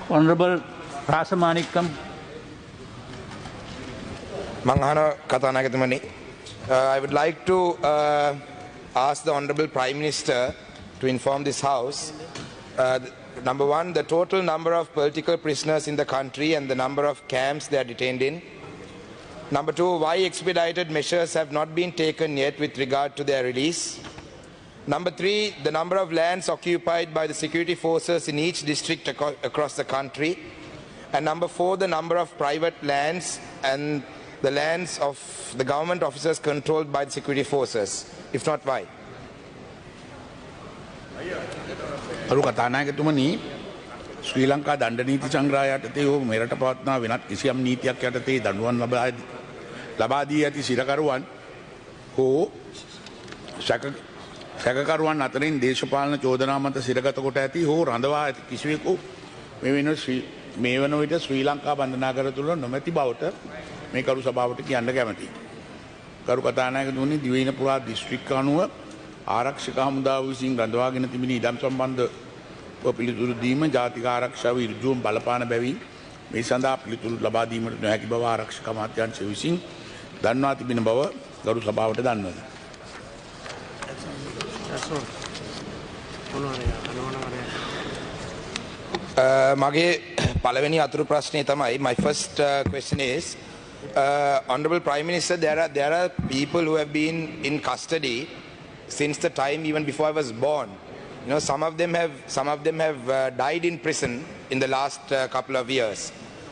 Honorable Rasamanikam. Manghana Katanagatmani. I would like to ask the Honorable Prime Minister to inform this House. Number one, the total number of political prisoners in the country and the number of camps they are detained in. Number two, why expedited measures have not been taken yet with regard to their release. Number three, the number of lands occupied by the security forces in each district across the country. And number four, the number of private lands and the lands of the government officers controlled by the security forces. If not, why? අරු කතානායකතුමනි ශ්‍රී ලංකා දණ්ඩ නීති සංග්‍රහය යටතේ හෝ මෙරට පවත්නා වෙනත් කිසියම් නීතියක් යටතේ දඬුවම් ලබා දී ඇති සිරකරුවන් හෝ සැකකරුවන් අතරින් දේශපාලන චෝදනා මත සිරගත කොට ඇති හෝ රඳවා ඇති කිසිවෙකු මේ වන විට ශ්‍රී ලංකා බන්ධනාගාර තුළ නොමැති බවට මේ කරු සභාවට කියන්න කැමැතියි. කරු කතානායකතුමනි දිවයින පුරා දිස්ත්‍රික්ක අනුව ආරක්ෂක හමුදාව විසින් රඳවාගෙන තිබෙන ඉඩම් සම්බන්ධ පිළිතුරු දීම ජාතික ආරක්ෂාව ඍජුවම බලපාන බැවින් මේ සඳහා පිළිතුරු ලබා දීමට නොහැකි බව ආරක්ෂක අමාත්‍යාංශය විසින් දන්වා තිබෙන බව ගරු සභාවට දන්වමි. මගේ පළවෙනි අතුරු ප්‍රශ්නය තමයි, my first question is, Honorable Prime Minister, there are people who have been in custody since the time even before I was born. You know, some of them have died in prison in the last couple of years.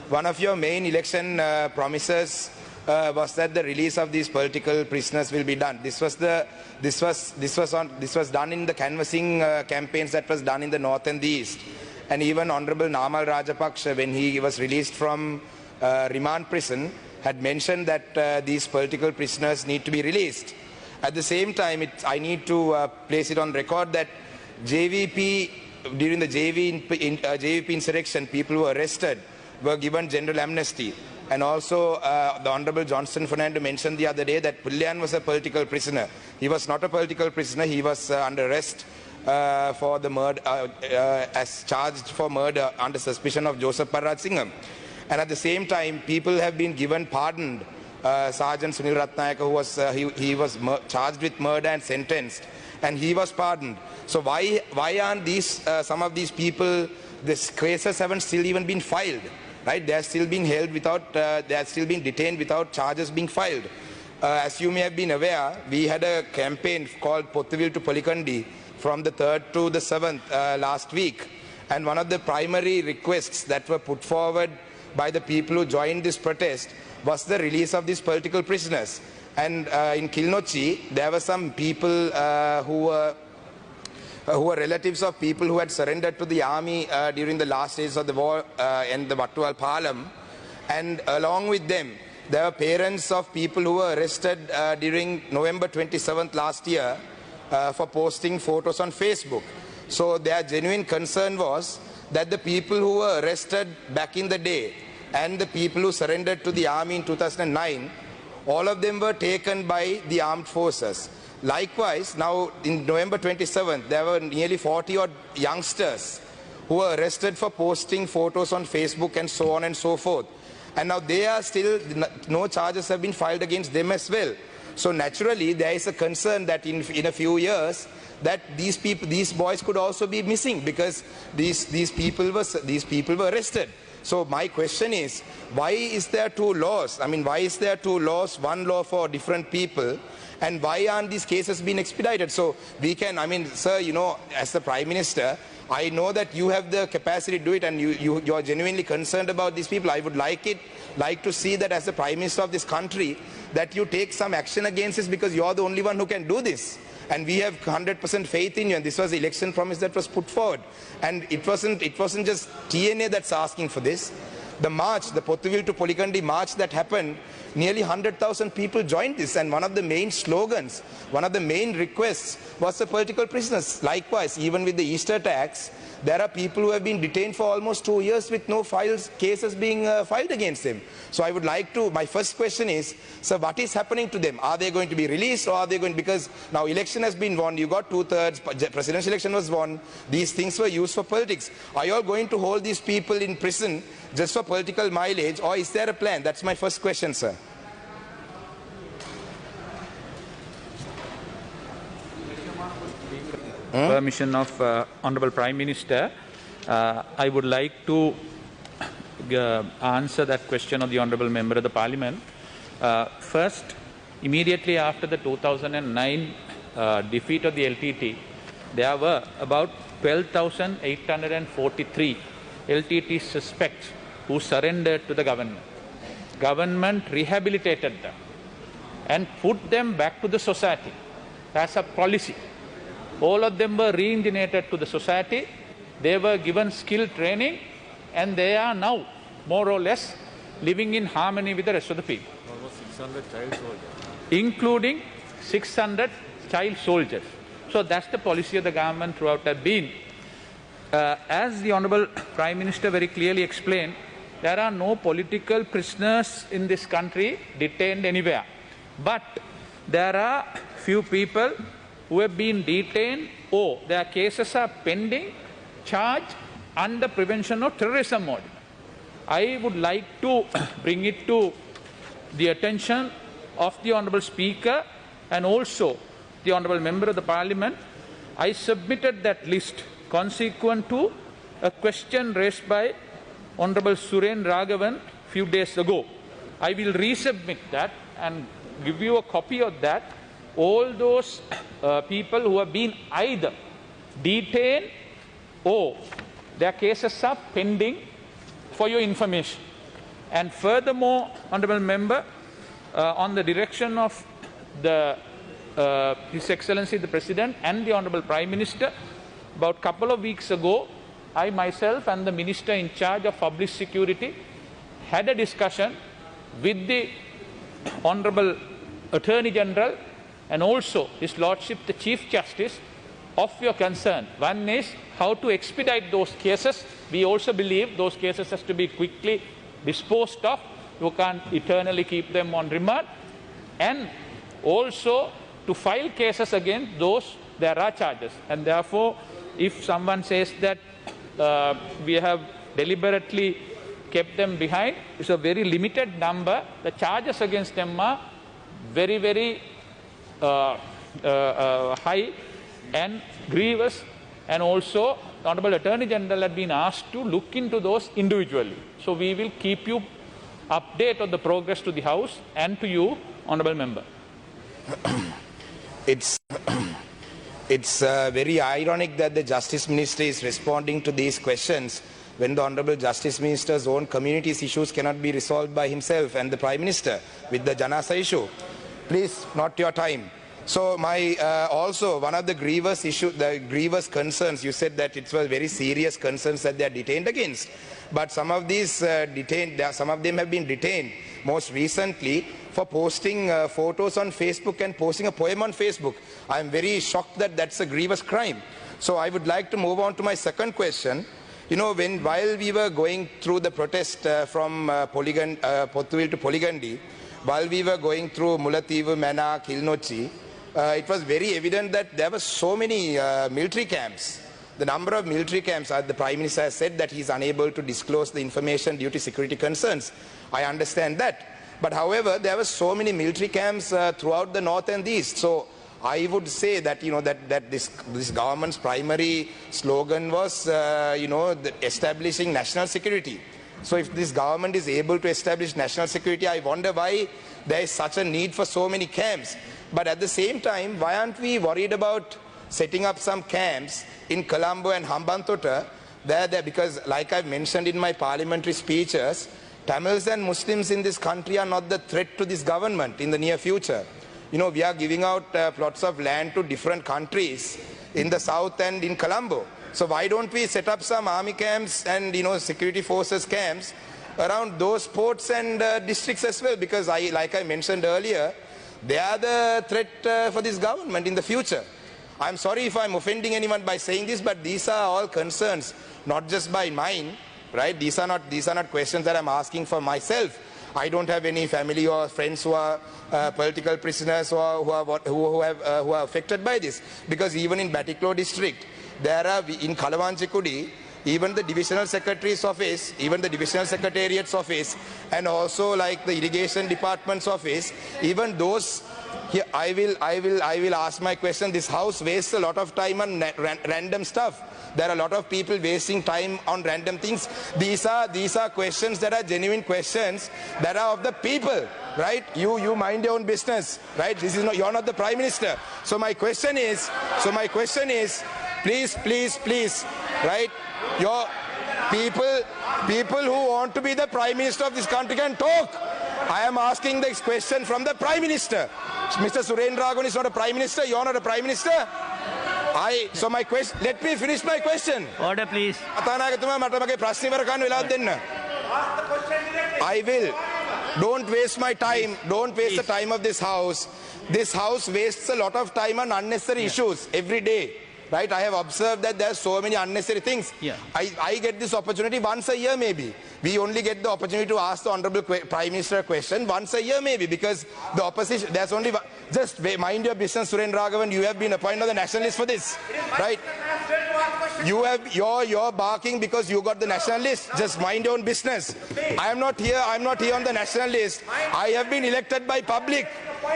One of your main election promises was that the release of these political prisoners will be done. This was done in the canvassing campaigns that was done in the north and the east. And even Honorable Namal Rajapaksa, when he was released from remand prison, had mentioned that these political prisoners need to be released. At the same time, I need to place it on record that JVP, during the JVP insurrection, people who were arrested were given general amnesty. And also, the Honorable Johnson Fernando mentioned the other day that Pullian was a political prisoner. He was not a political prisoner. He was under arrest for the murder, as charged for murder under suspicion of Joseph Parraj Singham. And at the same time, people have been given pardoned. Sergeant Sunil Ratnayaka, who was he was charged with murder and sentenced, and he was pardoned. So why aren't these some of these people? These cases haven't still even been filed, right? They are still being held without. They are still being detained without charges being filed. As you may have been aware, we had a campaign called Pottuvil to Polikandi from the 3rd to the 7th last week, and one of the primary requests that were put forward by the people who joined this protest was the release of these political prisoners. And in Kilnochi, there were some people who were relatives of people who had surrendered to the army during the last days of the war in the Wattuwal Palam. And along with them, there were parents of people who were arrested during November 27th last year for posting photos on Facebook. So their genuine concern was that the people who were arrested back in the day and the people who surrendered to the army in 2009, all of them were taken by the armed forces. Likewise, now in November 27th, there were nearly 40 odd youngsters who were arrested for posting photos on Facebook and so on and so forth. And now they are still, no charges have been filed against them as well. So naturally, there is a concern that in a few years, that these boys could also be missing because these people were arrested. So my question is, why is there two laws? I mean, why is there two laws, one law for different people, and why aren't these cases being expedited? So we can, I mean, sir, you know, as the Prime Minister, I know that you have the capacity to do it and you are genuinely concerned about these people. I would like to see that as the Prime Minister of this country, that you take some action against this because you are the only one who can do this. And we have 100% faith in you, and this was the election promise that was put forward. And it wasn't just TNA that's asking for this. The march, the Pottuvil to Polikandi march that happened, nearly 100,000 people joined this, and one of the main slogans, one of the main requests was the political prisoners. Likewise, even with the Easter attacks, There are people who have been detained for almost 2 years with no cases being filed against them. So I would like to, my first question is, sir, what is happening to them? Are they going to be released, or are they going, because now election has been won, you got 2/3, presidential election was won, these things were used for politics. Are you all going to hold these people in prison just for political mileage, or is there a plan? That's my first question, sir. Permission of Honorable Prime Minister, I would like to answer that question of the Honorable Member of the Parliament. First, immediately after the 2009 defeat of the LTT, there were about 12,843 LTT suspects who surrendered to the government. Government rehabilitated them and put them back to the society as a policy. All of them were re-engineered to the society. They were given skill training, and they are now more or less living in harmony with the rest of the people. Almost 600 child soldiers. Including 600 child soldiers. So that's the policy of the government throughout have been. As the Honourable Prime Minister very clearly explained, there are no political prisoners in this country detained anywhere. But there are few people who have been detained or their cases are pending, charged under Prevention of Terrorism Ordinance. I would like to bring it to the attention of the Honourable Speaker and also the Honourable Member of the Parliament. I submitted that list consequent to a question raised by Honourable Suren Raghavan few days ago. I will resubmit that and give you a copy of that. All those people who have been either detained or their cases are pending, for your information. And furthermore, Honourable Member, on the direction of His Excellency the President and the Honourable Prime Minister, about a couple of weeks ago, I myself and the Minister in charge of Public Security had a discussion with the Honourable Attorney General and also His Lordship the Chief Justice of your concern. One is how to expedite those cases. We also believe those cases has to be quickly disposed of. You can't eternally keep them on remand. And also to file cases against those there are charges. And therefore, if someone says that we have deliberately kept them behind, it's a very limited number. The charges against them are very, very high and grievous, and also the Honourable Attorney General had been asked to look into those individually. So we will keep you update on the progress to the House and to you, Honourable Member. It's very ironic that the Justice Minister is responding to these questions when the Honourable Justice Minister's own community's issues cannot be resolved by himself and the Prime Minister with the Janasa issue. Please, not your time. So my also one of the grievous concerns, you said that it was very serious concerns that they are detained against. But some of these some of them have been detained most recently for posting photos on Facebook and posting a poem on Facebook. I am very shocked that that's a grievous crime. So I would like to move on to my second question. You know, while we were going through the protest from Pothuwil to Poligandi, while we were going through Mullaitivu, Mana, Kilnochi, it was very evident that there were so many military camps. The number of military camps, the Prime Minister has said that he is unable to disclose the information due to security concerns. I understand that. But however, there were so many military camps throughout the north and the east. So I would say that, you know, that this government's primary slogan was, establishing national security. So if this government is able to establish national security, I wonder why there is such a need for so many camps. But at the same time, why aren't we worried about setting up some camps in Colombo and Hambantota? Because like I've mentioned in my parliamentary speeches, Tamils and Muslims in this country are not the threat to this government in the near future. You know, we are giving out plots of land to different countries in the south and in Colombo. So why don't we set up some army camps and, security forces camps around those ports and districts as well? Because like I mentioned earlier, they are the threat for this government in the future. I'm sorry if I'm offending anyone by saying this, but these are all concerns, not just by mine, right? These are not questions that I'm asking for myself. I don't have any family or friends who are political prisoners or who are affected by this. Because even in Batiklo district, there are, in Kalawanchikudi, even the divisional secretary's office, even the divisional secretariat's office, and also like the irrigation department's office, even those, here, I will ask my question. This house wastes a lot of time on random stuff. There are a lot of people wasting time on random things. These are questions that are genuine questions that are of the people, right? You mind your own business, right? This is not, you're not the Prime Minister. So my question is, please, right? Your people who want to be the Prime Minister of this country can talk. I am asking this question from the Prime Minister. Mr. Surendragon is not a Prime Minister. You're not a Prime Minister. So my question, let me finish my question. Order, please. I will. Don't waste my time. Don't waste the time of this house. This house wastes a lot of time on unnecessary issues every day. Right? I have observed that there are so many unnecessary things. Yeah. I get this opportunity once a year maybe. We only get the opportunity to ask the Honorable Prime Minister a question once a year maybe, because the opposition, there's only one. Just mind your business, Surendragon. You have been appointed on the national list for this. Right? You're barking because you got the national list. Just mind your own business. I'm not here on the national list. I have been elected by public.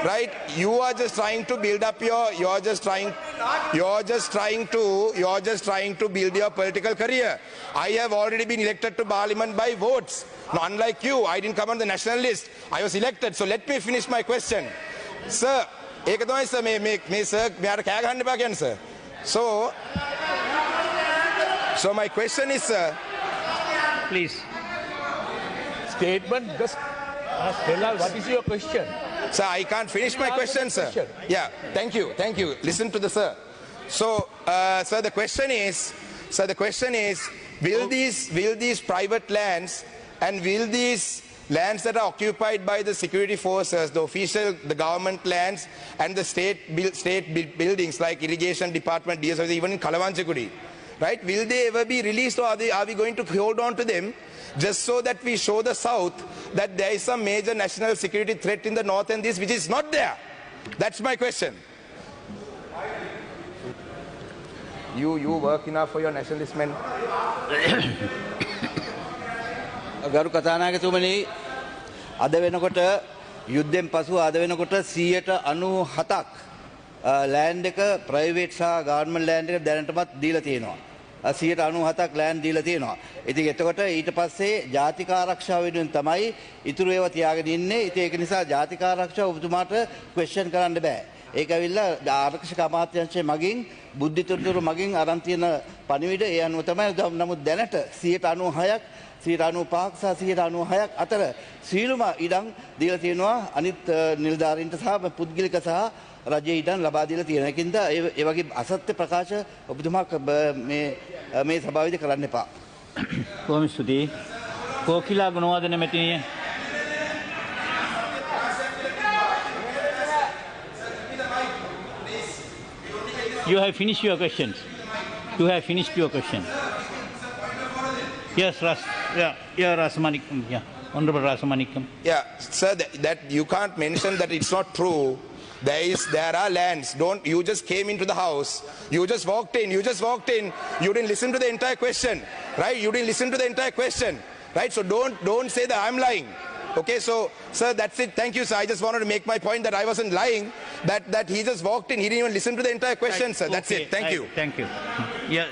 Right? You are just trying to build up you're just trying to build your political career. I have already been elected to Parliament by votes. Now, unlike you, I didn't come on the national list. I was elected. So let me finish my question. Sir, ඒක තමයි sir මේ sir මෙයාට කෑ ගහන්න එපා කියන්නේ sir. So my question is, sir, Please. Statement, just tell us what is your question. sir, I can't finish my question, sir. Yeah, thank you. Listen to the sir. So, sir, the question is, will these private lands and will these lands that are occupied by the security forces, the government lands and the state buildings like irrigation department, DSO, even in Kalawanchikudi, right? Will they ever be released, or are we going to hold on to them just so that we show the South that there is some major national security threat in the North and this which is not there? That's my question. You work enough for your nationalist men. ගරු කතානායකතුමනි, අද වෙනකොට යුද්ධෙන් පසු අද වෙනකොට 97ක් land එක ප්‍රයිවේට් සහ government land එක දැනටමත් දීලා තියෙනවා. 97ක් ලෑන්ඩ් දීලා තියෙනවා. ඉතින් එතකොට ඊට පස්සේ ජාතික ආරක්ෂාව වෙනුවෙන් තමයි ඉතුරු ඒවා තියාගෙන ඉන්නේ. ඉතින් ඒක නිසා ජාතික ආරක්ෂාව ඔබතුමාට ක්වෙස්චන් කරන්න බෑ. ඒක ඇවිල්ලා ආරක්ෂක අමාත්‍යාංශය මගින් බුද්ධිතොරතුරු මගින් අරන් තියෙන පණිවිඩ ඒ අනුව තමයි. නමුත් දැනට 96ක් 95ක් සහ 96ක් අතර සීලුම ඉඩම් දීලා තියෙනවා අනිත් නිලධාරීන්ට සහ පුද්ගලික සහ රජයේ ඉඩම් ලබා දීලා තියෙන. ඒකින්ද ඒ වගේ අසත්‍ය ප්‍රකාශ ඔබතුමා මේ සභාවේදී කරන්න එපා. කොහොම ස්තුතියි. කෝකිලා Gunawardena මෙතිනිය. You have finished your questions. Yes, Rasamanikam. Yeah, Honorable Rasamanikam. Yeah, sir, that you can't mention that it's not true. There are lands. You just came into the house. You just walked in. You didn't listen to the entire question, right? So don't say that I'm lying. Okay, so sir, that's it. Thank you, sir. I just wanted to make my point that I wasn't lying. That he just walked in. He didn't even listen to the entire question, sir. That's it. Thank you. Thank you. Yeah.